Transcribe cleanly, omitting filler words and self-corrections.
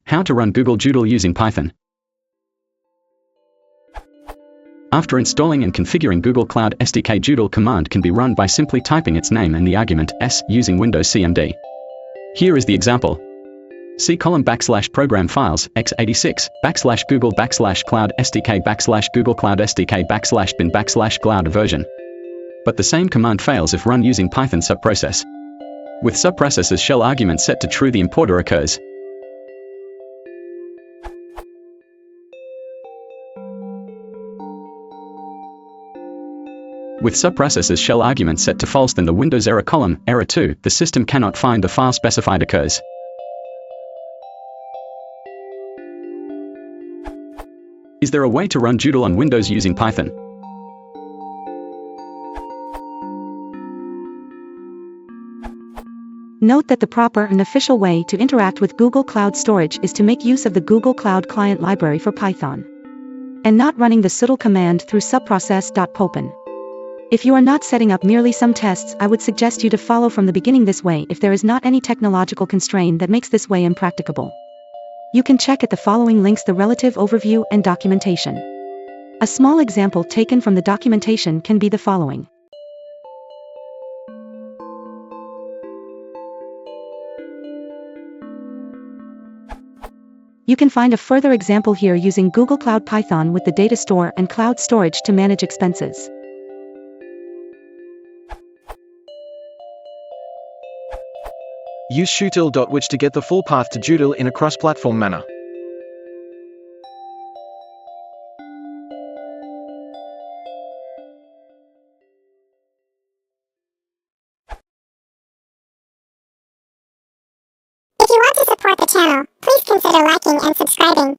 How to run Google Gsutil using Python. After installing and configuring Google Cloud SDK, Gsutil command can be run by simply typing its name and the argument s using Windows CMD. Here is the example. C:\program files x86 \google \cloud SDK \google cloud SDK \bin /cloud version. But the same command fails if run using Python subprocess. With subprocess's shell argument set to true, the importer occurs. With subprocess's shell argument set to false, then the Windows error column, error 2, the system cannot find the file specified, occurs. Is there a way to run Gsutil on Windows using Python? Note that the proper and official way to interact with Google Cloud Storage is to make use of the Google Cloud Client library for Python, and not running the gsutil command through subprocess.popen. If you are not setting up merely some tests, I would suggest you to follow from the beginning this way if there is not any technological constraint that makes this way impracticable. You can check at the following links the relative overview and documentation. A small example taken from the documentation can be the following. You can find a further example here using Google Cloud Python with the data store and cloud storage to manage expenses. Use Gsutil.which to get the full path to Gsutil in a cross-platform manner. If you want to support the channel, please consider liking and subscribing.